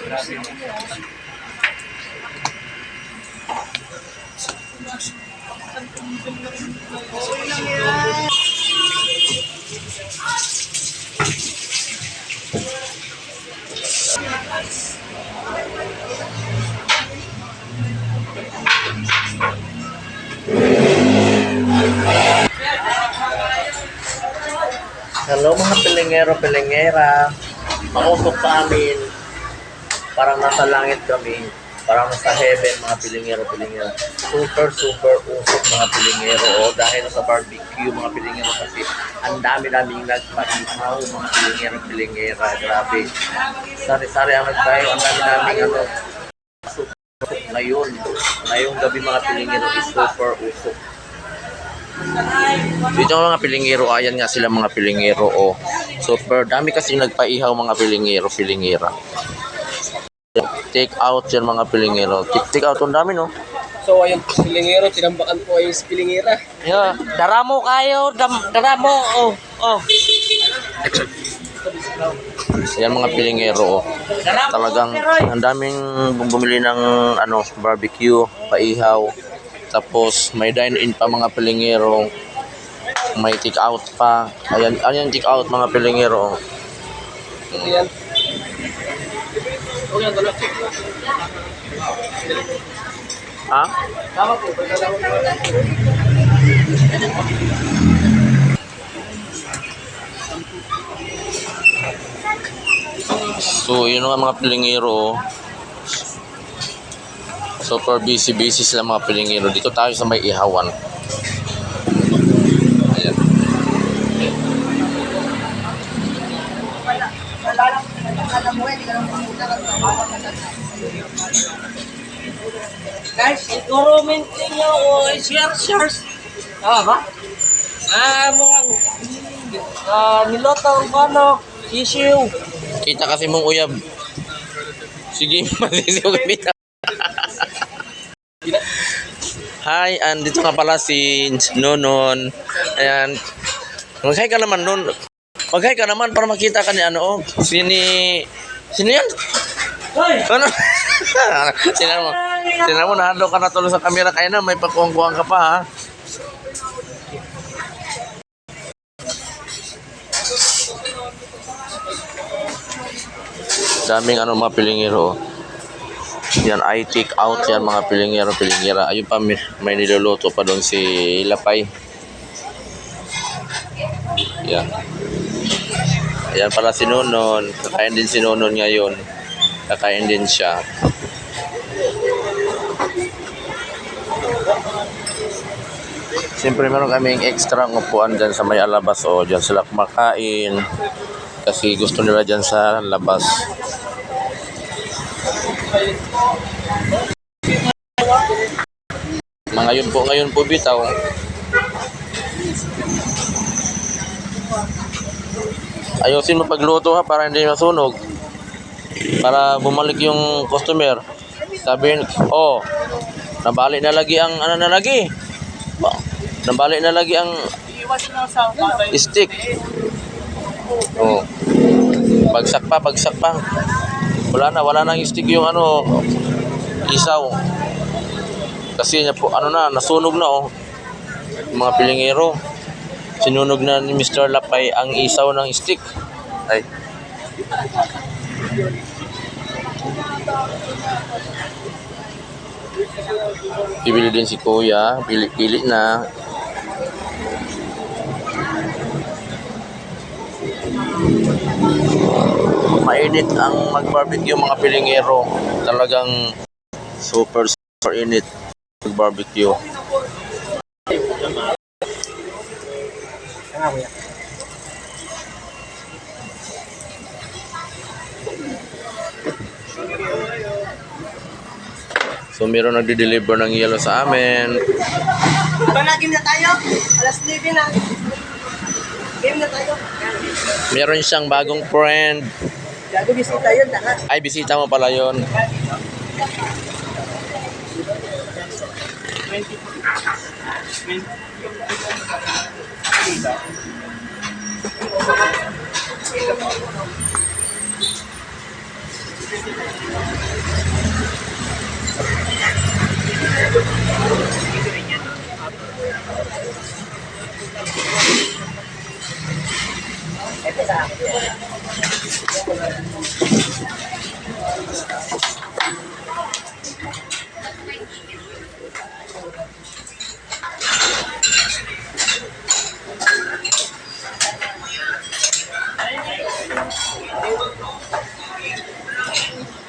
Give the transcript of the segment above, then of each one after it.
Hello mga pilingero-pilingera. Mausok sa amin. Parang nasa langit kami. Parang nasa heaven mga pilingero-pilingera. Super usok mga pilingero. O, dahil sa barbecue mga pilingero kasi ang dami-daming nagpaihaw mga pilingero-pilingera. Grabe. Sari-sari ang nagpayo. Ang dami-daming ngayon. Ngayong gabi mga pilingero is super usok. Dito mga pilingero, ayan nga sila mga pilingero. Oh. Super dami kasi nagpaihaw mga pilingero-pilingera. Take out yan mga pilingero. Take out, ang dami no. So ayun, pilingero, tinambakan po ay pilingera. Yeah, daramo kayo, daramo. Oh. Ayan mga pilingero. Oh. Talagang ang daming bumili ng barbecue, paihaw. Tapos may dine-in pa mga pilingero. May take out pa. Ayan take out mga pilingero. Ayan. Okay, tala. Ha? Tama po, So, yun nga mga pilingero. Super busy sila mga pilingero. Dito tayo sa may ihawan. Ayan. guys, i-comment ninyo o share. Tama ba? Niloto ang issue. Kita kasi mong uyab. Sige, masisiw kami. Hi, andito nga pala si Nonon. Ayan. Mag-hi ka naman, Nun. Mag-hi ka naman para makita ka ni Sino yan? Ano? Sinan mo, nahalo ka na tuloy sa camera. Kaya na, may pakuwang-kuwang ka pa, ha? Daming mga pilingero. Yan, I take out yan mga pilingero-pilingera. Ayun pa, may niluluto pa doon si Lapay. Yan. Ayan pala si Nonon. Kakain din si Nonon ngayon. Kakain din siya. Siyempre meron kaming extra upuan dyan sa may alabas. O, dyan sila kumakain. Kasi gusto nila dyan sa labas. Ngayon po bitaw. Ayusin mo pagluto ha para hindi masunog. Para bumalik yung customer. Sabihin, nabalik na lagi ang nabalik na lagi ang stick. Oh. Bagsak pa. Wala na yung stick yung isaw. Kasi nasunog na mga pilingero. Sinunog na ni Mr. Lapay ang isaw ng stick. Ay. Bibili din si Kuya, pili na. Mainit ang mag-barbecue mga pilingero. Talagang super init mag-barbecue. So meron nagde-deliver ng yelo sa amin. Game na tayo. Alas 9 na. Game na tayo. Meron siyang bagong friend. Gago bisita yun lahat. Ay, bisita mo pala yun. Ito sa akin.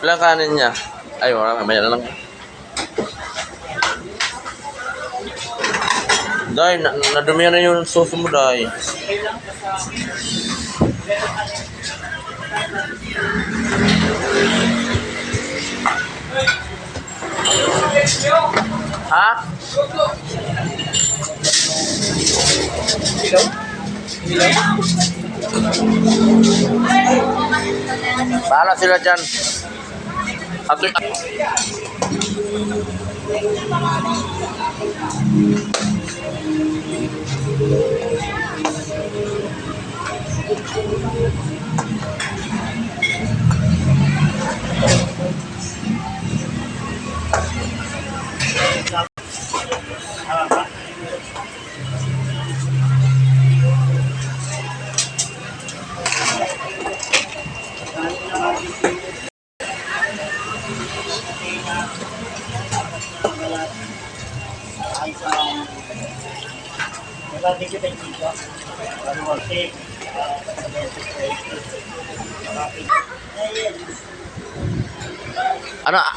Ilang kanin niya? Ay, wala. Mamaya na lang. Day, nadumihan na yung sauce mo, Day. Ha? Bahala sila dyan. Ato,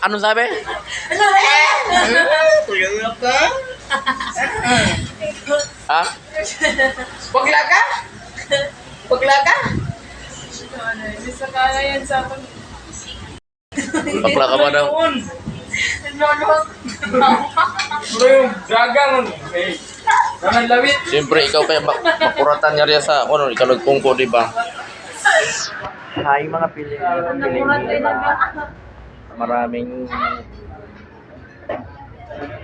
ano sabi? Tulungan ka? Ha? Bagla ka? Bagla ka? Bisa kaya yan sa akin. Bakla ka ba daw? Bro, yung gagang. Eh, naman lawit. Siyempre, ikaw kaya makuratan niya rin sa ano, ikaw nagpungko, di ba? Hi, mga piling. Maraming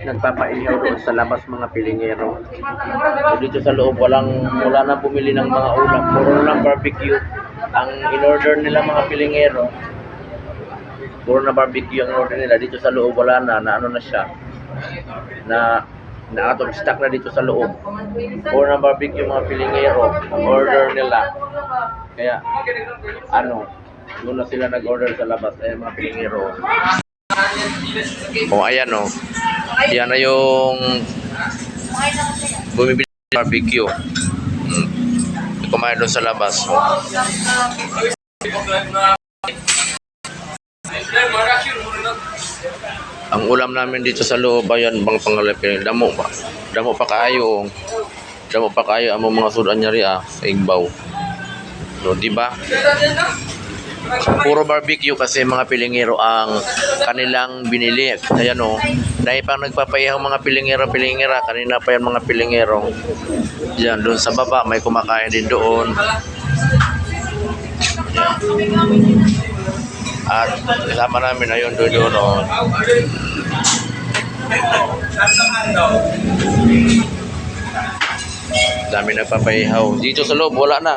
nagpapaihaw doon sa labas mga pilingero. So, dito sa loob wala nang bumili ng mga ulam, puro na barbecue. Ang in-order nila mga pilingero, puro na barbecue ang order nila. Dito sa loob wala na ano na siya. Na out of stock na dito sa loob. Puro na barbecue mga pilingero ang order nila. Kaya doon na sila nag-order sa labas. Ayan mga pilingero. Oh, ayan oh. Yan na yung bumibili ng barbecue. Kumain doon sa labas. Oh. Ang ulam namin dito sa loob, ayan bang pangalapin. Damo pa kayo. Damo pa kayo ang mga sudan niya rin sa Igbaw. So, di ba? Puro barbecue kasi mga pilingero ang kanilang binili. Ayan o. Dahil pang nagpapaihaw mga pilingera. Kanina pa yan mga pilingero. Diyan, doon sa baba. May kumakain din doon. Yan. At kasama namin ayun doon o. Dami nagpapaihaw. Dito sa loob, wala na.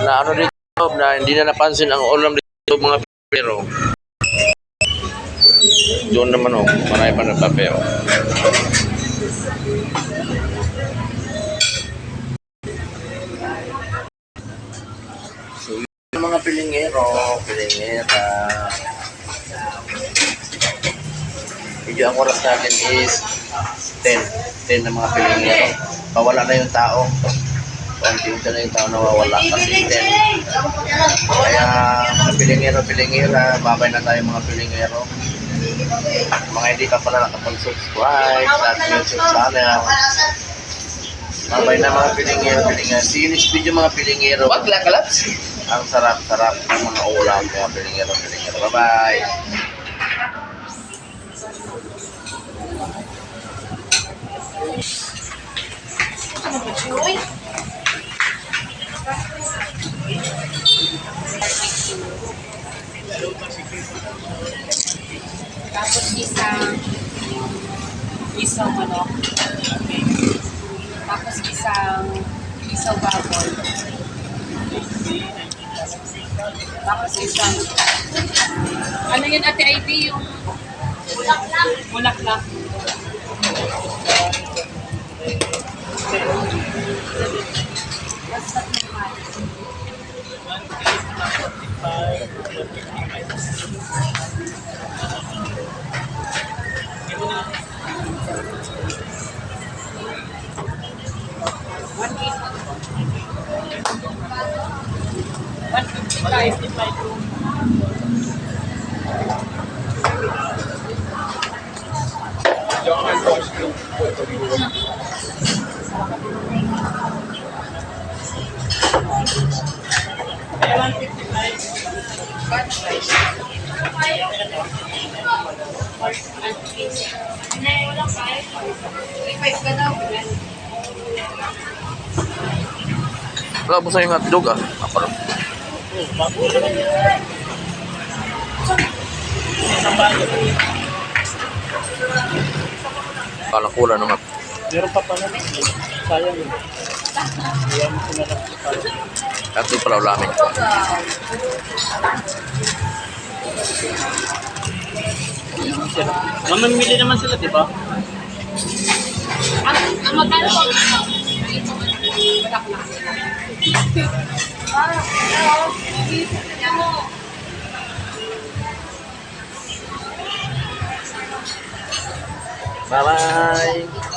Na ano dito na hindi na napansin ang ulam dito mga pero doon naman marami pa nagpapeo. So yung mga pilingera medyo ang oras natin is 10 na mga pilingero. Pawala na yung tao. Unti-unti na yung tao nawawala kasi then kaya mga pilingera, babay na tayo mga pilingero. Mga hindi pa pala nakapag-subscribe sa ating YouTube channel. Babay na mga pilingero. See you next video mga pilingero. Ang sarap-sarap ng mga ulam mga pilingero. Bye-bye. Tapos isang manok. Tapos isang baboy. Tapos ano yun Ate Ivy, yung bulaklak. Basta naman. Wala po sa yung hotdog ah. Parang kalakula ng hotdog. Meron pa pala. Sayang yun. Ayan mo na lang. Hotdog pala ulamin. Mamamili naman sila, di ba? Ang magkano po? Bye-bye!